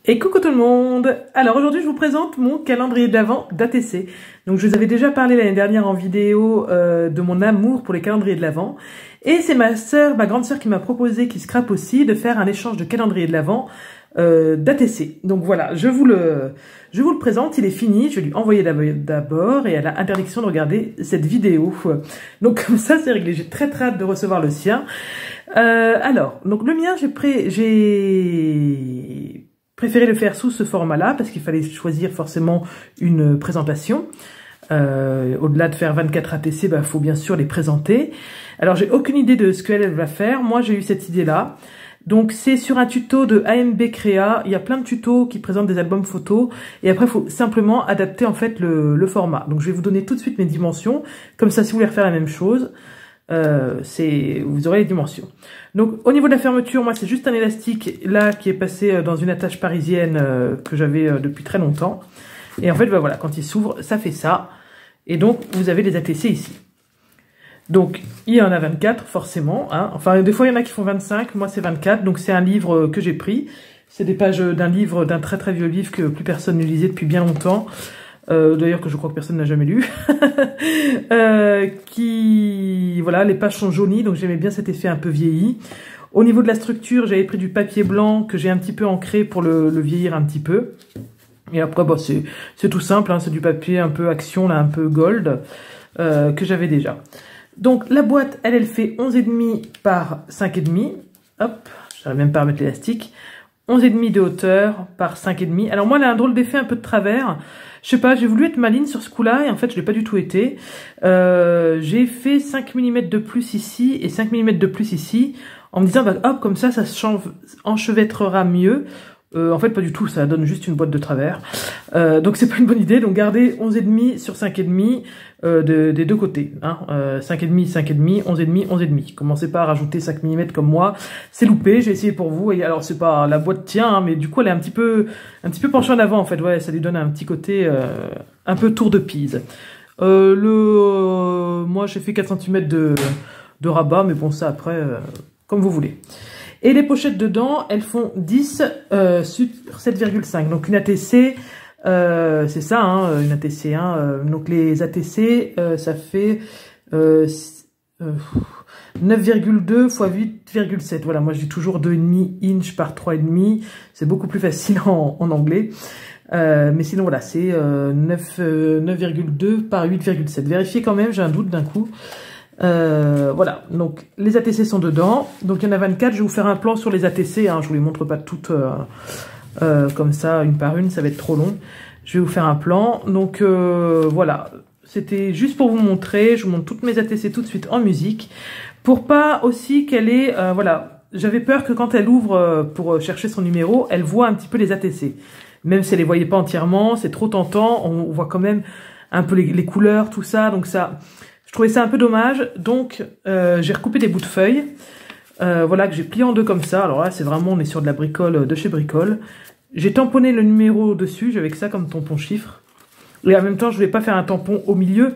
Et coucou tout le monde. Alors aujourd'hui je vous présente mon calendrier de l'Avent d'ATC. Donc je vous avais déjà parlé l'année dernière en vidéo de mon amour pour les calendriers de l'Avent. Et c'est ma grande sœur qui m'a proposé, qui scrape aussi, de faire un échange de calendrier de l'Avent d'ATC. Donc voilà, je vous le présente, il est fini, je vais lui envoyer d'abord et elle a interdiction de regarder cette vidéo. Donc comme ça c'est réglé, j'ai très hâte de recevoir le sien. Alors, donc le mien j'ai préféré le faire sous ce format-là parce qu'il fallait choisir forcément une présentation. Au-delà de faire 24 ATC, il faut bien sûr les présenter. Alors j'ai aucune idée de ce qu'elle va faire. Moi j'ai eu cette idée-là. Donc c'est sur un tuto de AMB Créa. Il y a plein de tutos qui présentent des albums photos. Et après il faut simplement adapter en fait le format. Donc je vais vous donner tout de suite mes dimensions. Comme ça si vous voulez refaire la même chose, vous aurez les dimensions. Donc au niveau de la fermeture, moi c'est juste un élastique là qui est passé dans une attache parisienne que j'avais depuis très longtemps. Et en fait voilà, quand il s'ouvre ça fait ça. Et donc vous avez les ATC ici. Donc il y en a 24 forcément, hein. Enfin des fois il y en a qui font 25, moi c'est 24. Donc c'est un livre que j'ai pris. C'est des pages d'un livre, d'un très vieux livre que plus personne ne lisait depuis bien longtemps. D'ailleurs que je crois que personne n'a jamais lu. Voilà, les pages sont jaunies, donc j'aimais bien cet effet un peu vieilli. Au niveau de la structure, j'avais pris du papier blanc que j'ai un petit peu ancré pour le vieillir un petit peu. Et après, c'est tout simple, hein, c'est du papier un peu action, là, un peu gold, que j'avais déjà. Donc la boîte, elle fait 11,5 par 5,5. Hop, j'arrive même pas à mettre l'élastique. 11,5 de hauteur par 5,5. Alors moi, elle a un drôle d'effet un peu de travers. Je sais pas, j'ai voulu être maligne sur ce coup-là et en fait, je l'ai pas du tout été. J'ai fait 5 mm de plus ici et 5 mm de plus ici en me disant, hop, comme ça enchevêtrera mieux. En fait, pas du tout, ça donne juste une boîte de travers. Donc, c'est pas une bonne idée. Donc, gardez 11,5 sur 5,5 des deux côtés. Hein. 5,5, 5,5, 11,5, 11,5. Commencez pas à rajouter 5 mm comme moi. C'est loupé, j'ai essayé pour vous. Et alors, c'est pas la boîte tient, hein, mais du coup, elle est un petit peu penchée en avant, en fait. Ouais, ça lui donne un petit côté un peu tour de Pise. Moi, j'ai fait 4 cm de rabat, mais bon, ça, après, comme vous voulez. Et les pochettes dedans, elles font 10 sur 7,5. Donc une ATC, c'est ça, hein, une ATC. Hein, donc les ATC, ça fait 9,2 x 8,7. Voilà, moi je dis toujours 2,5 inch par 3,5. C'est beaucoup plus facile en anglais. Mais sinon voilà, c'est 9,2 par 8,7. Vérifiez quand même, j'ai un doute d'un coup. Voilà, donc les ATC sont dedans, donc il y en a 24, je vais vous faire un plan sur les ATC, hein, je vous les montre pas toutes comme ça, une par une, ça va être trop long, je vais vous faire un plan, donc voilà, c'était juste pour vous montrer, je vous montre toutes mes ATC tout de suite en musique, pour pas aussi qu'elle ait, voilà, j'avais peur que quand elle ouvre pour chercher son numéro, elle voit un petit peu les ATC, même si elle les voyait pas entièrement, c'est trop tentant, on voit quand même un peu les couleurs, tout ça, donc ça... Je trouvais ça un peu dommage, donc j'ai recoupé des bouts de feuilles, voilà, que j'ai plié en deux comme ça. Alors là, c'est vraiment, on est sur de la bricole de chez Bricole. J'ai tamponné le numéro dessus, j'avais que ça comme tampon chiffre. Et en même temps, je ne vais pas faire un tampon au milieu,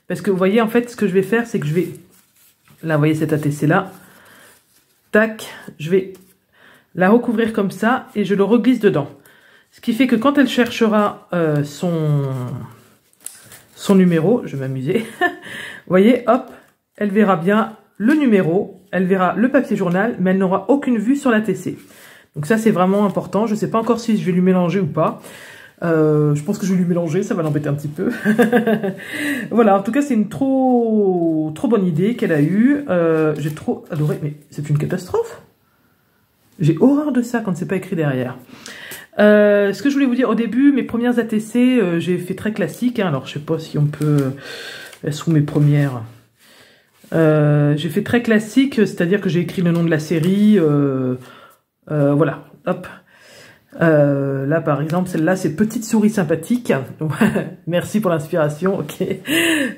parce que vous voyez, en fait, ce que je vais faire, c'est que je vais... Là, vous voyez cette ATC là. Tac, je vais la recouvrir comme ça, et je le reglisse dedans. Ce qui fait que quand elle cherchera son numéro, je vais m'amuser, vous voyez, hop, elle verra bien le numéro, elle verra le papier journal, mais elle n'aura aucune vue sur l'ATC. Donc ça, c'est vraiment important. Je ne sais pas encore si je vais lui mélanger ou pas. Je pense que je vais lui mélanger, ça va l'embêter un petit peu. Voilà, en tout cas, c'est une trop bonne idée qu'elle a eue. J'ai trop adoré, mais c'est une catastrophe. J'ai horreur de ça quand c'est pas écrit derrière. Ce que je voulais vous dire au début, mes premières ATC, j'ai fait très classique, hein, alors je sais pas si on peut... Elles sont mes premières. J'ai fait très classique, c'est-à-dire que j'ai écrit le nom de la série, voilà, hop. Là par exemple, celle-là c'est Petite souris sympathique. Merci pour l'inspiration, ok.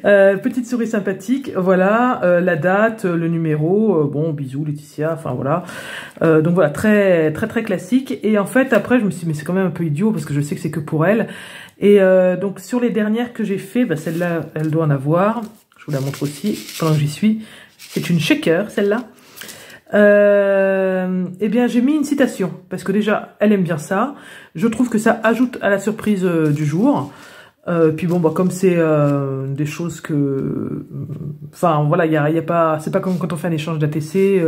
Petite souris sympathique, voilà, la date, le numéro, bon bisous Laetitia, enfin voilà. Donc voilà, très classique. Et en fait après je me suis dit mais c'est quand même un peu idiot parce que je sais que c'est que pour elle. Et donc sur les dernières que j'ai fait, celle-là elle doit en avoir. Je vous la montre aussi pendant que j'y suis. C'est une shaker celle-là. Eh bien, j'ai mis une citation, parce que déjà, elle aime bien ça. Je trouve que ça ajoute à la surprise du jour. Puis bon, bah, comme c'est des choses que... Enfin, voilà, y a pas, c'est pas comme quand on fait un échange d'ATC.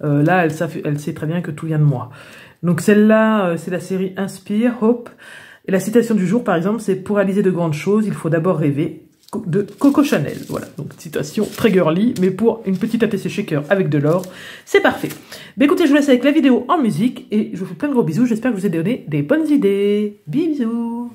Là, elle sait très bien que tout vient de moi. Donc celle-là, c'est la série Inspire, Hope. Et la citation du jour, par exemple, c'est « Pour réaliser de grandes choses, il faut d'abord rêver ». De Coco Chanel, voilà, donc citation très girly, mais pour une petite ATC shaker avec de l'or, c'est parfait. Mais écoutez, je vous laisse avec la vidéo en musique, et je vous fais plein de gros bisous, j'espère que je vous ai donné des bonnes idées. Bisous.